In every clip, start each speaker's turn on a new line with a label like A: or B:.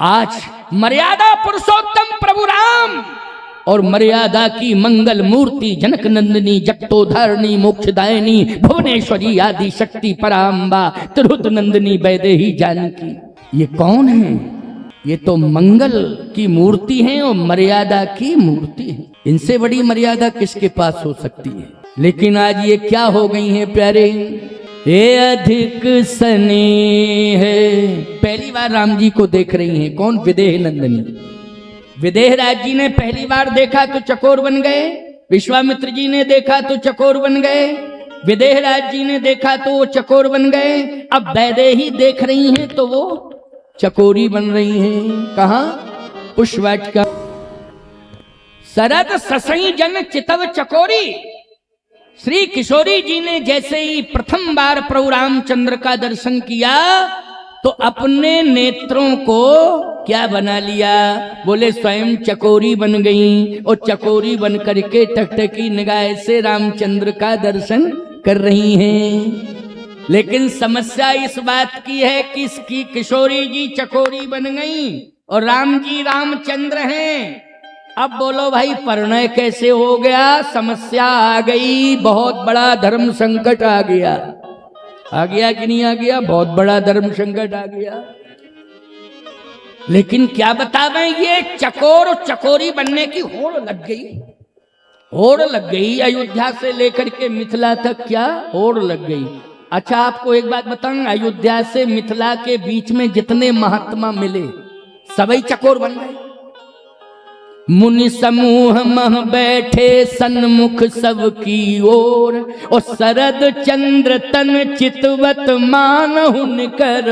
A: आज मर्यादा पुरुषोत्तम प्रभु राम और मर्यादा की मंगल मूर्ति जनक नंदिनी जगतोधारिणी मोक्षदायिनी भुवनेश्वरी आदि शक्ति पराम्बा त्रिहुत नंदिनी वैदेही जानकी, ये कौन है? ये तो मंगल की मूर्ति है और मर्यादा की मूर्ति है। इनसे बड़ी मर्यादा किसके पास हो सकती है? लेकिन आज ये क्या हो गई हैं प्यारे, ये अधिक स्नेह है। पहली बार राम जी को देख रही हैं, कौन? विदेह नंदिनी। विदेह राज जी ने पहली बार देखा तो चकोर बन गए, विश्वामित्र जी ने देखा तो चकोर बन गए, विदेह राज जी ने देखा तो वो चकोर बन गए। अब वैदेही देख रही हैं तो वो चकोरी बन रही हैं। कहा? पुष्पवाटिका। शरद ससई जन चितव चकोरी। श्री किशोरी जी ने जैसे ही प्रथम बार प्रभु रामचंद्र का दर्शन किया तो अपने नेत्रों को क्या बना लिया? बोले स्वयं चकोरी बन गई और चकोरी बन करके टकटकी निगाह से रामचंद्र का दर्शन कर रही हैं। लेकिन समस्या इस बात की है कि इसकी किशोरी जी चकोरी बन गई और राम जी रामचंद्र हैं। अब बोलो भाई परिणय कैसे हो गया? समस्या आ गई, बहुत बड़ा धर्म संकट आ गया। आ गया कि नहीं आ गया? बहुत बड़ा धर्म संकट आ गया। लेकिन क्या बतावें, ये चकोर चकोरी बनने की होड़ लग गई, होड़ लग गई। अयोध्या से लेकर के मिथिला तक क्या होड़ लग गई। अच्छा आपको एक बात बताऊं, अयोध्या से मिथिला के बीच में जितने महात्मा मिले सभी चकोर बन गए। मुनि समूह मह बैठे सन्मुख सबकी ओर, और शरद चंद्र तन चितवत मानहुन कर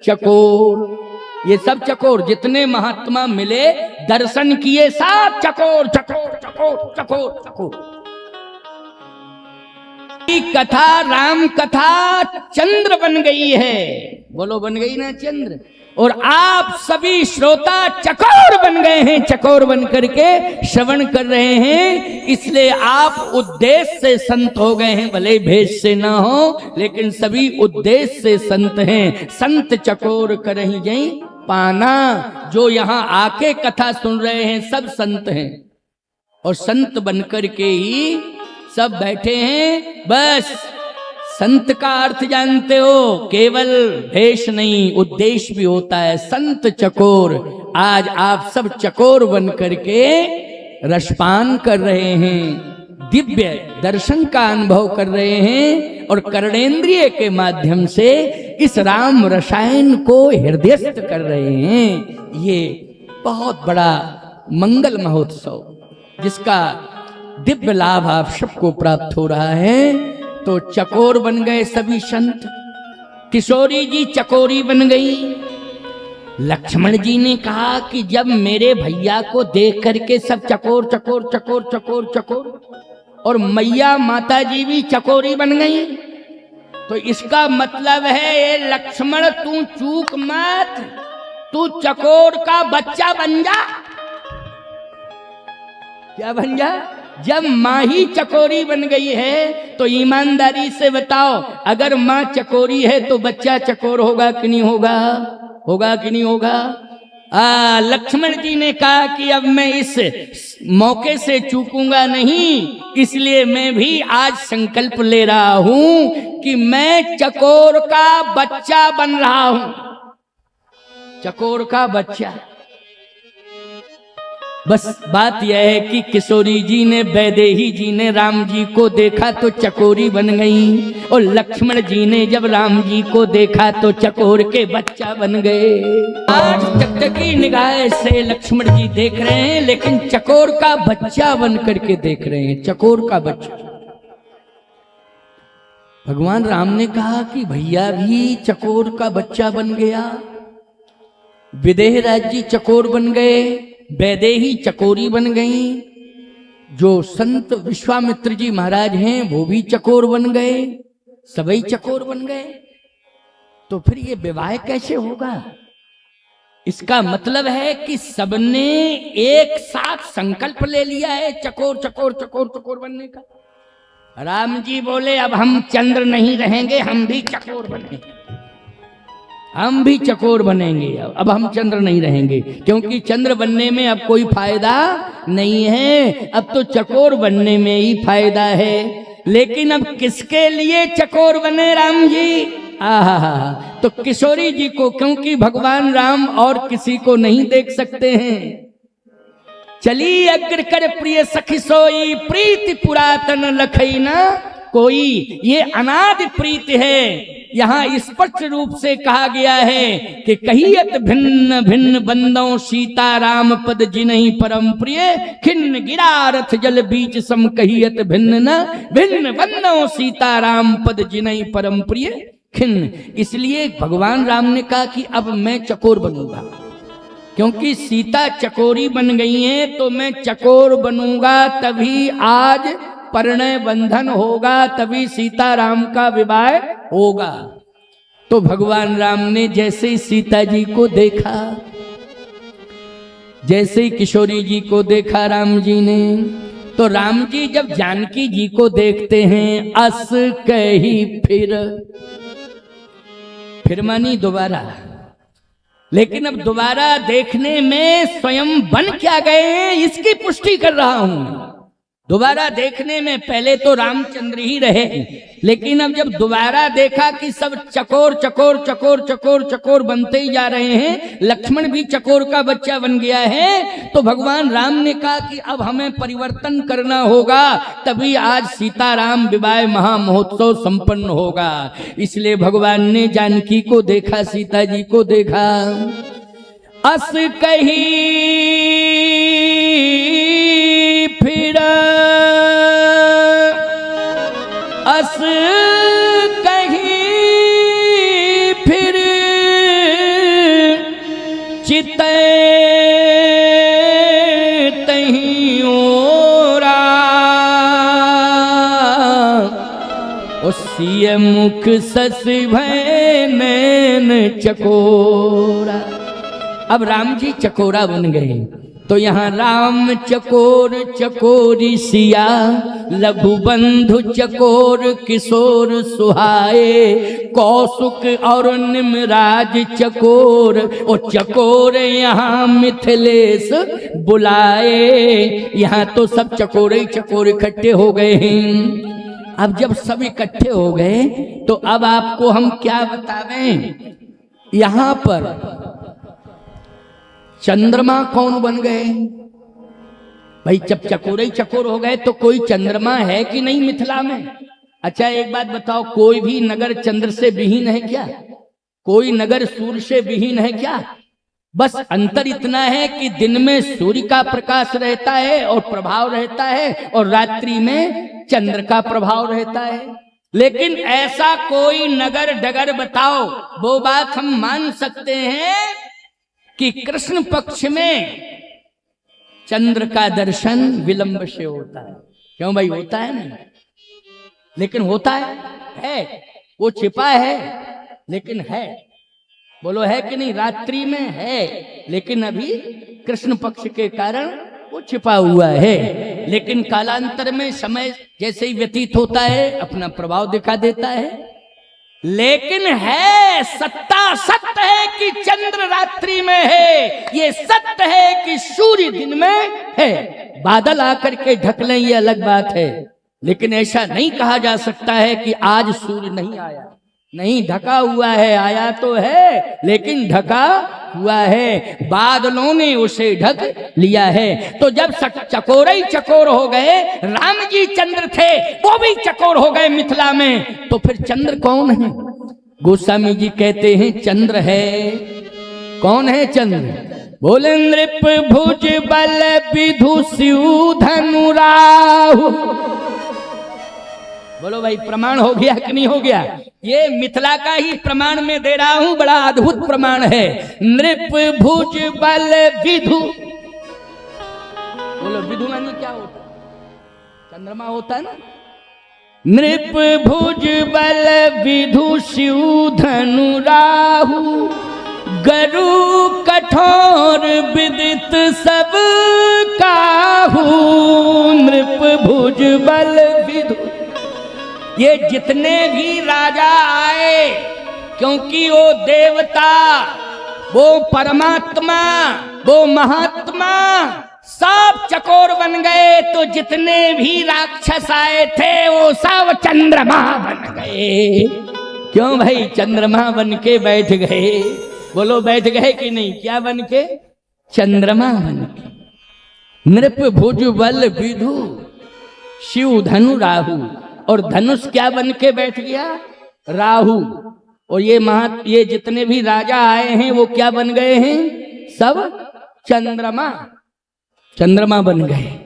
A: चकोर। ये सब चकोर, जितने महात्मा मिले दर्शन किए, सब चकोर चकोर चकोर चकोर चकोर। कथा राम कथा चंद्र बन गई है। बोलो बन गई ना चंद्र। और आप सभी श्रोता चकोर बन गए हैं, चकोर बन करके श्रवण कर रहे हैं। इसलिए आप उद्देश्य से संत हो गए हैं, भले भेष से ना हो, लेकिन सभी उद्देश्य से संत हैं। संत चकोर करही जई पाना। जो यहाँ आके कथा सुन रहे हैं सब संत हैं और संत बन करके ही सब बैठे हैं। बस संत का अर्थ जानते हो, केवल भेष नहीं, उद्देश्य भी होता है। संत चकोर। आज आप सब चकोर बन करके रसपान कर रहे हैं, दिव्य दर्शन का अनुभव कर रहे हैं और कर्णेंद्रिय के माध्यम से इस राम रसायन को हृदयस्थ कर रहे हैं। ये बहुत बड़ा मंगल महोत्सव जिसका दिव्य लाभ आप सबको प्राप्त हो रहा है। तो चकोर बन गए सभी संत। किशोरी जी चकोरी बन गई। लक्ष्मण जी ने कहा कि जब मेरे भैया को देख करके सब चकोर चकोर चकोर चकोर चकोर, और मैया माता जी भी चकोरी बन गई, तो इसका मतलब है ये लक्ष्मण तू चूक मत, तू चकोर का बच्चा बन जा। क्या बन जा? जब माँ ही चकोरी बन गई है तो ईमानदारी से बताओ, अगर माँ चकोरी है तो बच्चा चकोर होगा कि नहीं होगा? होगा कि नहीं होगा? लक्ष्मण जी ने कहा कि अब मैं इस मौके से चूकूंगा नहीं, इसलिए मैं भी आज संकल्प ले रहा हूं कि मैं चकोर का बच्चा बन रहा हूं। चकोर का बच्चा। बस बात यह है कि किशोरी जी ने, वैदेही जी ने राम जी को देखा तो चकोरी बन गई, और लक्ष्मण जी ने जब राम जी को देखा तो चकोर के बच्चा बन गए। आज टकटकी निगाह से लक्ष्मण जी देख रहे हैं, लेकिन चकोर का बच्चा बन करके देख रहे हैं। चकोर का बच्चा। भगवान राम ने कहा कि भैया भी चकोर का बच्चा बन गया। विदेह राज जी चकोर बन गए, वैदेही चकोरी बन गई। जो संत विश्वामित्र जी महाराज हैं वो भी चकोर बन गए, सभी चकोर बन गए। तो फिर ये विवाह कैसे होगा? इसका मतलब है कि सबने एक साथ संकल्प ले लिया है चकोर चकोर चकोर चकोर बनने का। राम जी बोले अब हम चंद्र नहीं रहेंगे, हम भी चकोर बनेंगे। हम भी चकोर बनेंगे। अब हम चंद्र नहीं रहेंगे, क्योंकि चंद्र बनने में अब कोई फायदा नहीं है, अब तो चकोर बनने में ही फायदा है। लेकिन अब किसके लिए चकोर बने राम जी? आहा, तो किशोरी जी को, क्योंकि भगवान राम और किसी को नहीं देख सकते हैं। चली अग्र कर प्रिय सखी सोई, प्रीति पुरातन लखई न कोई। ये अनादि प्रीति है। यहाँ स्पष्ट रूप से कहा गया है कि कहियत भिन्न भिन्न बंदों, सीता राम पद जिन्हीं परम प्रिय, खिन्न गिरा रथ जल बीच सम कहियत भिन्न न भिन्न बंदों, सीता राम पद जिन्हीं परम प्रिय खिन्न। इसलिए भगवान राम ने कहा कि अब मैं चकोर बनूंगा, क्योंकि सीता चकोरी बन गई है, तो मैं चकोर बनूंगा, तभी आज परिणय बंधन होगा, तभी सीता राम का विवाह होगा। तो भगवान राम ने जैसे ही सीता जी को देखा, जैसे ही किशोरी जी को देखा राम जी ने, तो राम जी जब जानकी जी को देखते हैं, अस कही फिर मानी दोबारा। लेकिन अब दोबारा देखने में स्वयं बन क्या गए हैं, इसकी पुष्टि कर रहा हूं। दोबारा देखने में पहले तो रामचंद्र ही रहे, लेकिन अब जब दोबारा देखा कि सब चकोर चकोर चकोर चकोर चकोर बनते ही जा रहे हैं, लक्ष्मण भी चकोर का बच्चा बन गया है, तो भगवान राम ने कहा कि अब हमें परिवर्तन करना होगा, तभी आज सीताराम विवाह महामहोत्सव संपन्न होगा। इसलिए भगवान ने जानकी को देखा, सीता जी को देखा। अस कही फिर, अस कही फिर, चितै तहीं ओरा, उसी मुख सस भय नैन चकोरा। अब राम जी चकोरा बन गए, तो यहाँ राम चकोर चकोरी सिया, लघु बंधु चकोर किशोर सुहाए, कौसुक और निमराज चकोर, ओ चकोर यहाँ मिथिलेश बुलाए। यहाँ तो सब चकोरे चकोर इकट्ठे हो गए हैं। अब जब सब इकट्ठे हो गए, तो अब आपको हम क्या बतावें, यहाँ पर चंद्रमा कौन बन गए भाई? जब चकोरे चकोर हो गए तो कोई चंद्रमा है कि नहीं मिथिला में? अच्छा एक बात बताओ, कोई भी नगर चंद्र से विहीन है क्या? कोई नगर सूर्य से विहीन है क्या? बस अंतर इतना है कि दिन में सूर्य का प्रकाश रहता है और प्रभाव रहता है, और रात्रि में चंद्र का प्रभाव रहता है। लेकिन ऐसा कोई नगर डगर बताओ, वो बात हम मान सकते हैं कि कृष्ण पक्ष में चंद्र का दर्शन विलंब से होता है। क्यों भाई? होता है ना, लेकिन होता है वो छिपा है, लेकिन है। बोलो है कि नहीं? रात्रि में है, लेकिन अभी कृष्ण पक्ष के कारण वो छिपा हुआ है, लेकिन कालांतर में समय जैसे ही व्यतीत होता है अपना प्रभाव दिखा देता है। लेकिन है, सत्ता सत्य है कि चंद्र रात्रि में है, ये सत्य है कि सूर्य दिन में है। बादल आकर के ढक लें ये अलग बात है, लेकिन ऐसा नहीं कहा जा सकता है कि आज सूर्य नहीं आया। नहीं, ढका हुआ है, आया तो है लेकिन ढका हुआ है, बादलों ने उसे ढक लिया है। तो जब चकोर ही चकोर हो गए, राम जी चंद्र थे वो भी चकोर हो गए मिथिला में, तो फिर चंद्र कौन है? गोस्वामी जी कहते हैं चंद्र है। कौन है चंद्र? बोले नृप भुज बल विधु शिव धनु राहु। बोलो भाई, प्रमाण हो गया कि नहीं हो गया? ये मिथिला का ही प्रमाण में दे रहा हूं, बड़ा अद्भुत प्रमाण है। नृप भुज बल विधु। बोलो विधु मानी क्या होता है? चंद्रमा होता है ना। नृप भुज बल विधु शिव धनु राहु, गरु कठोर विदित सब काहू। नृप भुज बल विधु, ये जितने भी राजा आए क्योंकि वो देवता, वो परमात्मा, वो महात्मा सब चकोर बन गए। तो जितने भी राक्षस आए थे वो सब चंद्रमा बन गए। क्यों भाई? चंद्रमा बन के बैठ गए। बोलो बैठ गए कि नहीं? क्या बन के? चंद्रमा बन के। नृप भुज बल विधु शिव धनु राहु। और धनुष क्या बन के बैठ गया? राहु। और ये जितने भी राजा आए हैं वो क्या बन गए हैं? सब चंद्रमा बन गए।